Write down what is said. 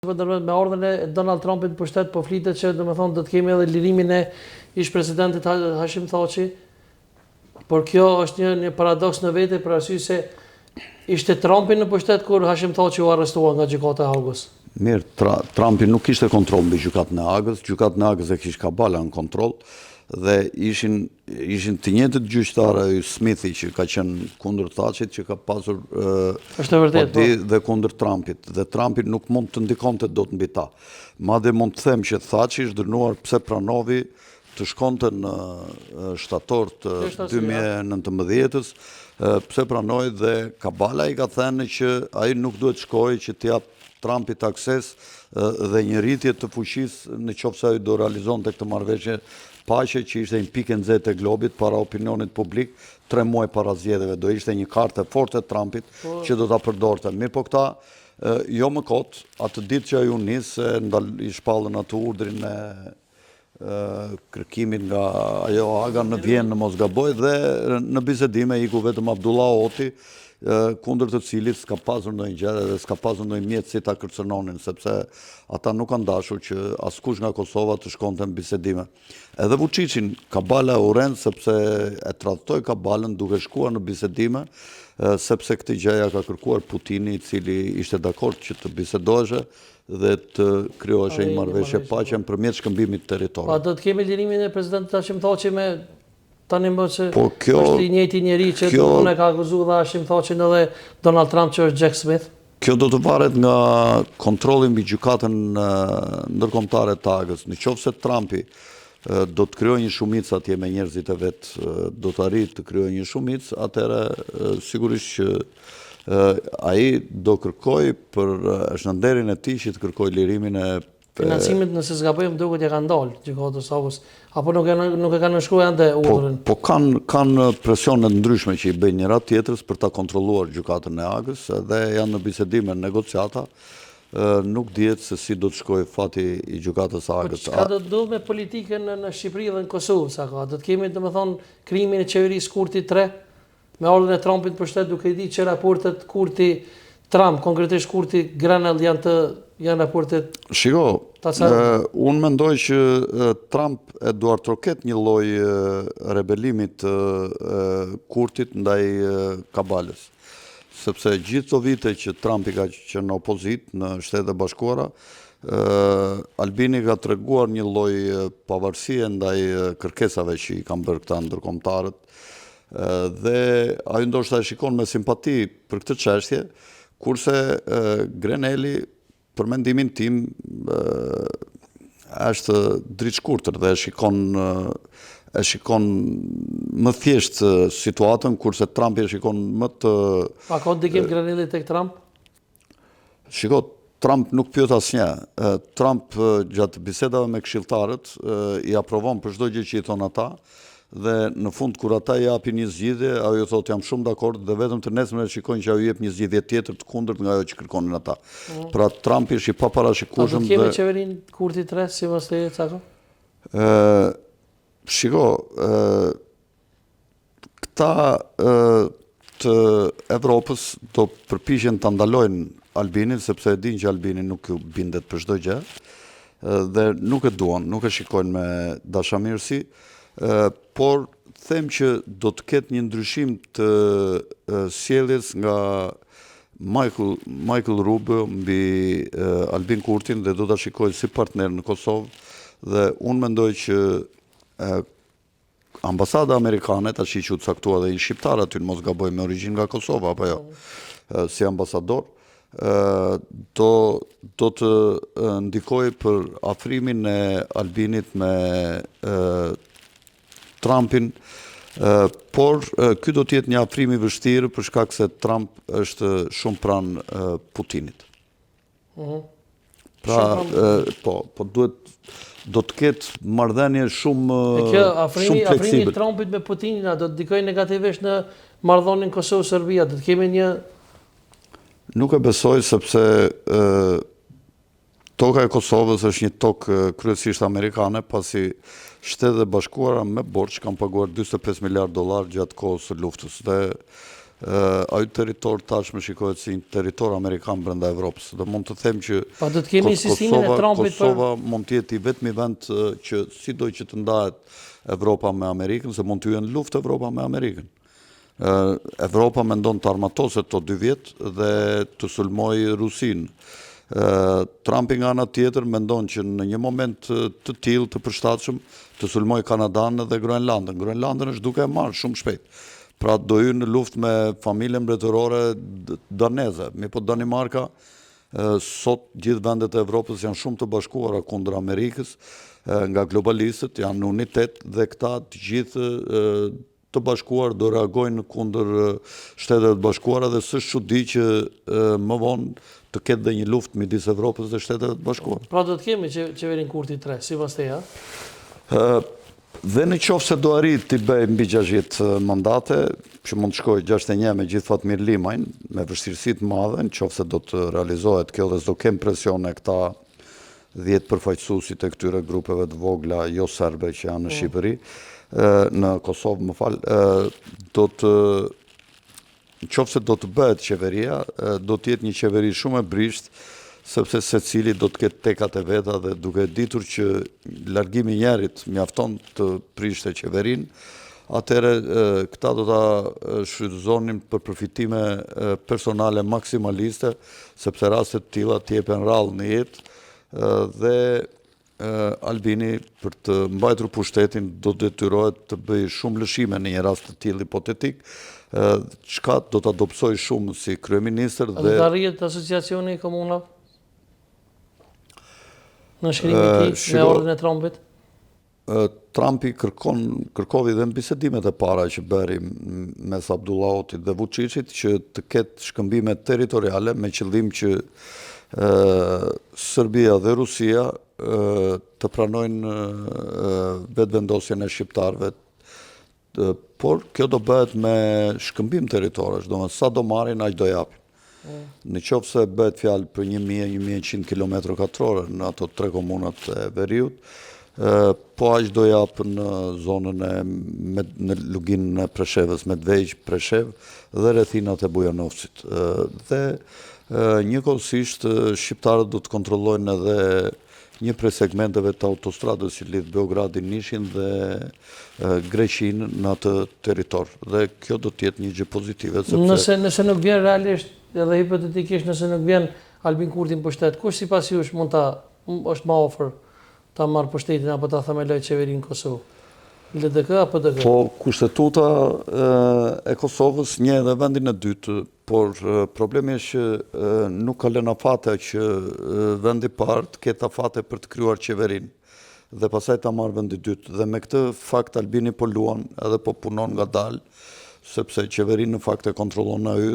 Me ordën e Donald Trumpit pushtet, po flitet që domethënë do të kemi edhe lirimin e ish-presidentit Hashim Thaçi. Por kjo është një paradoks në vete për arsye se ishte Trumpi në pushtet kur Hashim Thaçi u arrestua nga gjykata e Hagës. Mirë, Trumpi nuk kishte kontroll mbi gjykatën e Hagës, gjykatën e Hagës e kishte Kabala në kontroll dhe ishin të njëjtët gjyqtarë, Smithi që ka qenë kundër Thaçit, që ka pasur është vërtet dhe kundër Trumpit, dhe Trumpi nuk mund të ndikonte dot mbi ta. Madje mund të them që Thaçi është dënuar pse pranovi të shkonte në shtator të 2019-s, pse pranoi dhe Kabala i ka thënë që ai nuk duhet shkojë që të jap Trumpit akses dhe një rritje të fuqisë në qoftë se ai do realizonte këtë marrëveshje paqe që ishte një pikë nxehtë e globit para opinionit publik 3 muaj para zgjedhjeve. Do ishte një kartë forte e Trumpit që do ta përdorte. Mirë, po këta jo më kot, atë ditë që ai u nis, i shpallën atë urdhrin e kërkimit nga ajo Haga në Vjenë në mos gaboj, dhe në bisedime iku vetëm Abdullah Oti, kundër të cilit s'ka pasur ndonjë gjë dhe s'ka pasur ndonjë mjet si ta kërcënonin, sepse ata nuk kanë dashur që askush nga Kosova të shkonte në bisedime. Edhe Vučićin Kabala uren sepse e tradhtoi Kabalën duke shkuar në bisedime, sepse këtë gjëja ka kërkuar Putini, i cili ishte dakord që të bisedoheshe dhe të krijoheshe një marrëveshje paqe nëpërmjet shkëmbimit territor. Pa do të kemi lirimin e presidentit Hashim Thaçi me tani më që është i njëjti njeri që unë e ka akuzuar dhe Hashim Thaçin edhe Donald Trump që është Jack Smith. Kjo do të varet nga kontrolli mbi gjykatën ndërkombëtare të Hagës. Nëse Trumpi do të krijojë një shumicë atje me njerëzit e vet, do të arrijë të krijojë një shumicë, atëherë sigurisht që ai do kërkojë për është në nderin e tij që të kërkojë lirimin e financimit, nëse s'gabojmë duket ja kanë dalë gjykatës Hagës, apo nuk e kanë nënshkruar ende urdhrin. Po kanë presione të ndryshme që i bëjnë njëra tjetrës për ta kontrolluar gjykatën e Hagës, dhe janë në bisedime, negociata, nuk dihet se si do të shkojë fati i gjykatës së Hagës. Po çka do të ndodhë me politikën në Shqipëri dhe në Kosovë, sa ka? Do të kemi domethënë krijimin e qeverisë Kurti 3 me ordën e Trumpit përshtet, duke ditë që raportet Kurti Trump, konkretisht Kurti Grenell janë raportet. Shiko, unë mendoj që Trump e duar troket një lloj rebelimit Kurtit ndaj Kabalës. Sepse gjithë këto vite që Trumpi ka qenë në opozitë në Shtetet e Bashkuara, Albini ka treguar një lloj pavarësie ndaj kërkesave që i kanë bërë këta ndërkombëtarët, dhe ai ndoshta e shikon me simpati për këtë çështje, kurse Grenelli, për mendimin tim, është dritë shkurtër dhe e shikon më thjesht situatën, kurse Trumpi e shikon më të... Pa ka ndikim Grenelli tek Trump? Shiko, Trump nuk pyet asnjë. Trump gjatë bisedave me këshilltarët i aprovon për çdo gjë që i thon ata, dhe në fund kur ata i japin një zgjidhje, ai thotë jam shumë dakord dhe vetëm të nesër shikojnë që ai jep një zgjidhje tjetër të kundërt nga ajo që kërkonin ata. Pra Trumpi është i paparashikueshëm. Do kemi qeverinë Kurti 3 si mos e cako? Shiko, këta të Evropës do përpiqen ta ndalojnë Albinin, sepse e dinë që Albini nuk bindet për çdo gjë dhe nuk e duan, nuk e shikojnë me dashamirësi. Por them që do të ketë një ndryshim të sjelljes nga Michael Rubio mbi Albin Kurtin dhe do ta shikojë si partner në Kosovë, dhe unë mendoj që ambasada amerikane, tash që u caktua dhe një shqiptar aty, mos gaboj, me origjinë nga Kosova apo jo, si ambasador, do të ndikojë për afrimin e Albinit me Trumpin, por ky do të jetë një afrim i vështirë për shkak se Trump është shumë pranë Putinit. Pra, po do të ketë marrëdhënie shumë fleksibil. Afrimi i Trumpit me Putinin do të ndikojë negativisht në marrëdhënien Kosovë-Serbia, do të kemi një... Nuk e besoj, sepse toka e Kosovës është një tokë kryesisht amerikane, pasi Shtetet e Bashkuara me borxh kanë paguar $45 miliard gjatë kohës së luftës, dhe ai territor tashmë shikohet si një territor amerikan brenda Evropës. Do mund të them që Pa do të kemi insistimin e Trumpit Kosova mund të jetë i vetmi vend që sido që të ndahet Evropa me Amerikën, se mund të hyjë në luftë Evropa me Amerikën. Evropa mendon të armatoset të 2 vjet dhe të sulmoj Rusinë. Trumpi nga ana tjetër mendon që në një moment të tillë të përshtatshëm të sulmoj Kanadan dhe Groenlandën. Groenlandën është duke e marrë shumë shpejt. Pra do hyrë në luftë me familjen mbretërore daneze. Mirëpo Danimarka, sot gjithë vendet e Evropës janë shumë të bashkuara kundër Amerikës, nga globalistët janë në unitet dhe këta të gjithë të bashkuar do reagojnë kundër Shtetet e Bashkuara dhe s'është çudi që më vonë të ketë dhe një luftë midis Evropës dhe Shtetet e Bashkuara. Pra do të kemi qeverin Kurti 3, sipas teja? Dhe në qoftë se do arrit të bëj mbi 60 mandate, që mund të shkojë 61 me gjithë Fatmir Limajn, me vështirësi të mëdha, në qoftë se do të realizohet kjo dhe s'do kem presion e këta 10 përfaqësuesit e këtyre grupeve të vogla jo serbe që janë në Shqipëri, në Kosovë, më fal, në qoftë se do të bëhet qeveria, do të jetë një qeveri shumë e brisht, sepse secili do të ketë tekat e veta dhe duke ditur që largimi i njerit mjafton të prishte qeverinë, atëherë këta do ta shfrytëzonin për përfitime personale maksimaliste, sepse raste të tilla të jepen rrallë në jetë dhe Albini për të mbajtur pushtetin do detyrohet të bëjë shumë lëshime në një rast të tillë hipotetik, çka do ta dobësoj shumë si kryeministër dhe do të arrihet asociacioni i komunave në shkrimin e tij me ordrin e Trumpit? Trumpi kërkovi dhe në bisedimet e para që bëri mes Abdullah Otit dhe Vučićit që të ketë shkëmbime territoriale me qëllim që Serbia dhe Rusia të pranojnë vetëvendosjen e shqiptarëve, por kjo do bëhet me shkëmbim territorësh, domethënë sa do marrin aq do japin. Në qoftë se bëhet fjalë për 1000-1100 km2 në ato 3 komunat e Veriut, po aq do japë në zonën në luginën e Preshevës, Medvegjë, Preshev dhe rrethinat e Bujanovcit. Dhe njëkohësisht shqiptarët do të kontrollojnë edhe një prej segmenteve të autostradës që lidh Beogradin Nishin dhe Greqinë në atë territor. Dhe kjo do të jetë një gjë pozitive. Nëse nuk vjen realisht, edhe hipotetikisht nëse nuk vjen Albin Kurti në pushtet, kush sipas jush është më afër ta marrë pushtetin apo ta themeloj qeverinë Kosovë? LDK apo DK? Po, kushtetuta e Kosovës një edhe vendin e dytë, por problemi është që nuk ka lënë afate që vendi i parë të ketë afate për të krijuar qeverinë dhe pastaj ta marrë vendi i dytë. Dhe me këtë fakt Albini po luan edhe po punon ngadalë, sepse qeverinë në fakt e kontrollon ai